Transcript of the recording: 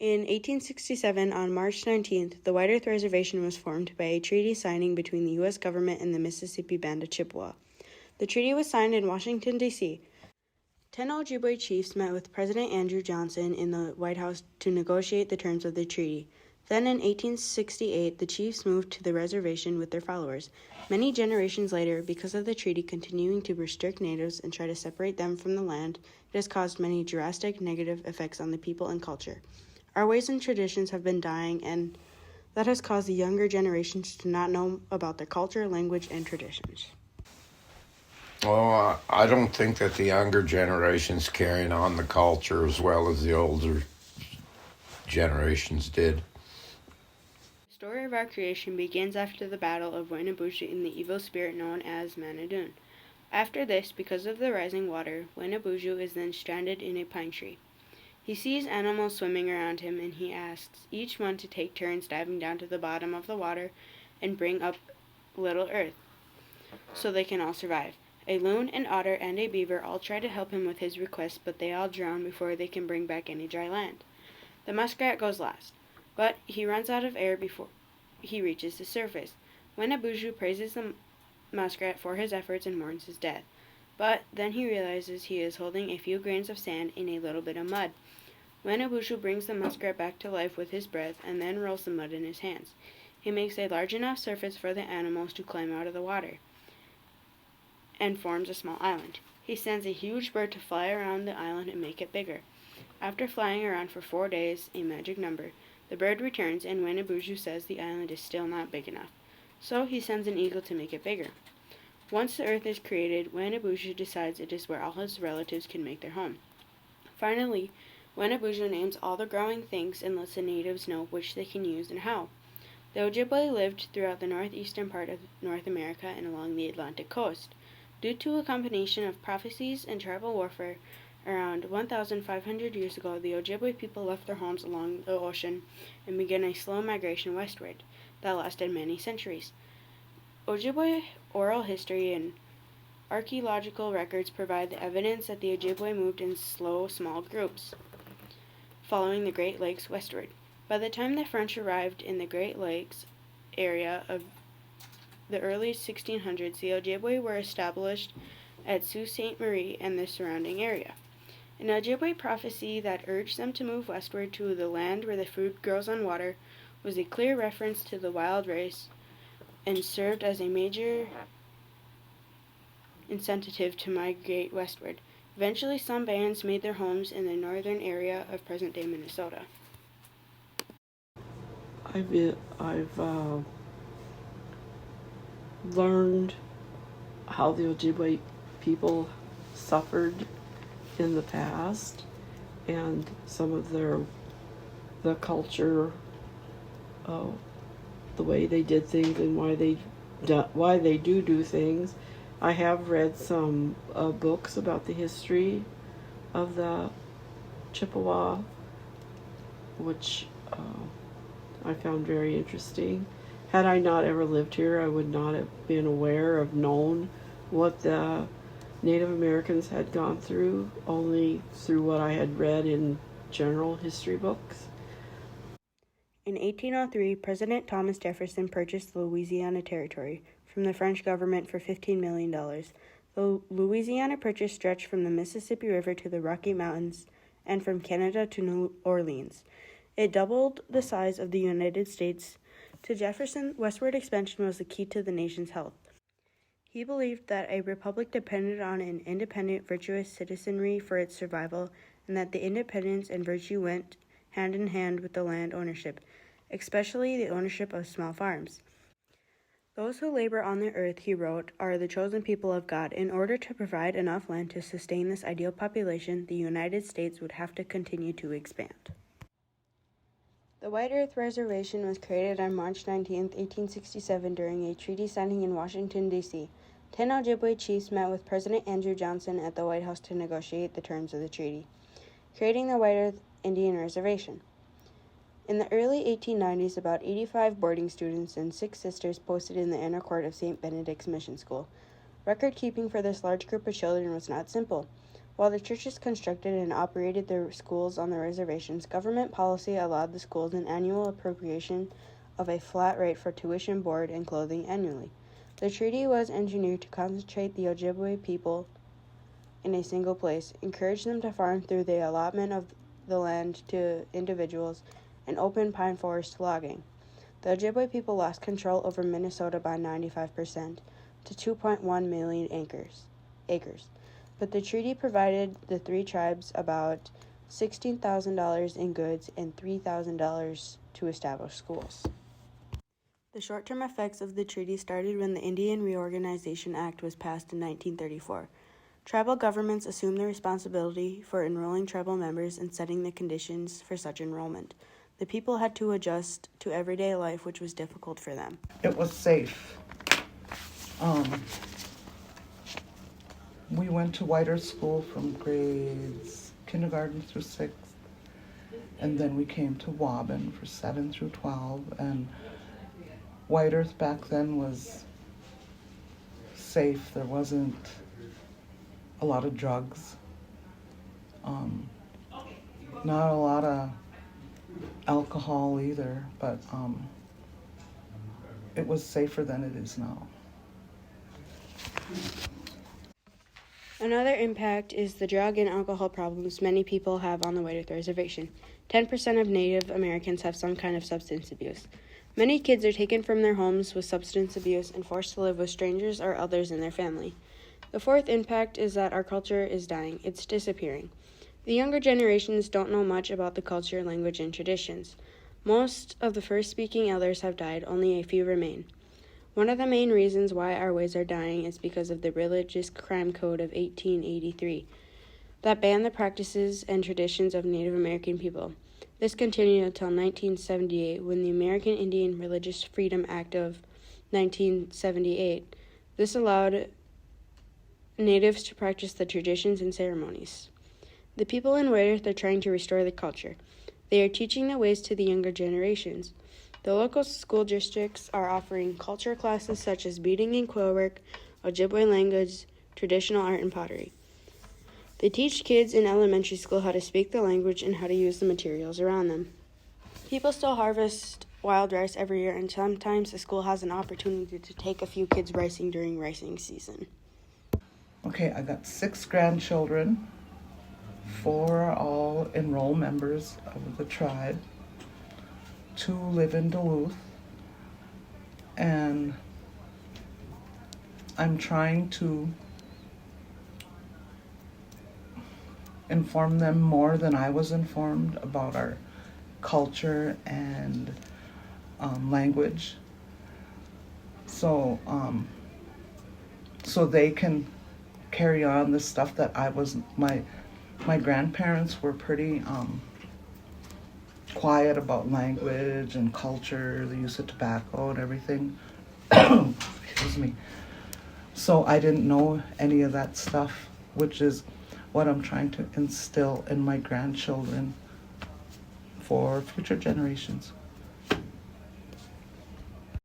In 1867, on March 19th, the White Earth Reservation was formed by a treaty signing between the U.S. government and the Mississippi Band of Chippewa. The treaty was signed in Washington, D.C. 10 Ojibwe chiefs met with President Andrew Johnson in the White House to negotiate the terms of the treaty. Then in 1868, the chiefs moved to the reservation with their followers. Many generations later, because of the treaty continuing to restrict natives and try to separate them from the land, it has caused many drastic negative effects on the people and culture. Our ways and traditions have been dying, and that has caused the younger generations to not know about their culture, language, and traditions. Well, I don't think that the younger generation's carrying on the culture as well as the older generations did. The story of our creation begins after the Battle of Wainabushu in the evil spirit known as Manadun. After this, because of the rising water, Wainabushu is then stranded in a pine tree. He sees animals swimming around him, and he asks each one to take turns diving down to the bottom of the water and bring up little earth, so they can all survive. A loon, an otter, and a beaver all try to help him with his request, but they all drown before they can bring back any dry land. The muskrat goes last, but he runs out of air before he reaches the surface. Wainabushu praises the muskrat for his efforts and mourns his death, but then he realizes he is holding a few grains of sand in a little bit of mud. Wainabushu brings the muskrat back to life with his breath and then rolls the mud in his hands. He makes a large enough surface for the animals to climb out of the water and forms a small island. He sends a huge bird to fly around the island and make it bigger. After flying around for 4 days, a magic number, the bird returns and Wainabushu says the island is still not big enough. So he sends an eagle to make it bigger. Once the earth is created, Wainabushu decides it is where all his relatives can make their home. Finally, Wainabushu names all the growing things and lets the natives know which they can use and how. The Ojibwe lived throughout the northeastern part of North America and along the Atlantic coast. Due to a combination of prophecies and tribal warfare, around 1,500 years ago, the Ojibwe people left their homes along the ocean and began a slow migration westward that lasted many centuries. Ojibwe oral history and archaeological records provide the evidence that the Ojibwe moved in slow, small groups, following the Great Lakes westward. By the time the French arrived in the Great Lakes area of the early 1600s, the Ojibwe were established at Sault Ste. Marie and the surrounding area. An Ojibwe prophecy that urged them to move westward to the land where the food grows on water was a clear reference to the wild race and served as a major incentive to migrate westward. Eventually, some bands made their homes in the northern area of present-day Minnesota. I've learned how the Ojibwe people suffered in the past and some of the culture, the way they did things and why they do things. I have read some books about the history of the Chippewa, which I found very interesting. Had I not ever lived here, I would not have been aware of known what the Native Americans had gone through, only through what I had read in general history books. In 1803, President Thomas Jefferson purchased the Louisiana Territory from the French government for $15 million. The Louisiana Purchase stretched from the Mississippi River to the Rocky Mountains and from Canada to New Orleans. It doubled the size of the United States. To Jefferson, westward expansion was the key to the nation's health. He believed that a republic depended on an independent, virtuous citizenry for its survival, and that the independence and virtue went hand in hand with the land ownership, especially the ownership of small farms. Those who labor on the earth, he wrote, are the chosen people of God. In order to provide enough land to sustain this ideal population, the United States would have to continue to expand. The White Earth Reservation was created on March 19, 1867, during a treaty signing in Washington, D.C. 10 Ojibwe chiefs met with President Andrew Johnson at the White House to negotiate the terms of the treaty, creating the White Earth Indian Reservation. In the early 1890s, about 85 boarding students and 6 sisters posted in the inner court of St. Benedict's Mission School. Record keeping for this large group of children was not simple. While the churches constructed and operated their schools on the reservations, government policy allowed the schools an annual appropriation of a flat rate for tuition, board, and clothing annually. The treaty was engineered to concentrate the Ojibwe people in a single place, encourage them to farm through the allotment of the land to individuals, and open pine forest logging. The Ojibwe people lost control over Minnesota by 95% to 2.1 million acres. But the treaty provided the three tribes about $16,000 in goods and $3,000 to establish schools. The short-term effects of the treaty started when the Indian Reorganization Act was passed in 1934. Tribal governments assumed the responsibility for enrolling tribal members and setting the conditions for such enrollment. The people had to adjust to everyday life, which was difficult for them. It was safe. We went to White Earth School from grades kindergarten through 6th, and then we came to Waubun for 7 through 12, and White Earth back then was safe. There wasn't a lot of drugs, not a lot of alcohol either, but it was safer than it is now. Another impact is the drug and alcohol problems many people have on the White Earth Reservation. 10% of Native Americans have some kind of substance abuse. Many kids are taken from their homes with substance abuse and forced to live with strangers or others in their family. The fourth impact is that our culture is dying. It's disappearing. The younger generations don't know much about the culture, language, and traditions. Most of the first-speaking elders have died. Only a few remain. One of the main reasons why our ways are dying is because of the Religious Crime Code of 1883 that banned the practices and traditions of Native American people. This continued until 1978, when the American Indian Religious Freedom Act of 1978. This allowed Natives to practice the traditions and ceremonies. The people in White Earth are trying to restore the culture. They are teaching the ways to the younger generations. The local school districts are offering culture classes such as beading and quillwork, Ojibwe language, traditional art, and pottery. They teach kids in elementary school how to speak the language and how to use the materials around them. People still harvest wild rice every year, and sometimes the school has an opportunity to take a few kids ricing during ricing season. Okay, I got 6 grandchildren. 4 are all enrolled members of the tribe. 2 live in Duluth. And I'm trying to inform them more than I was informed about our culture and language. So they can carry on the stuff that I was, my grandparents were pretty quiet about language and culture, the use of tobacco and everything. Excuse me. So I didn't know any of that stuff, which is what I'm trying to instill in my grandchildren for future generations.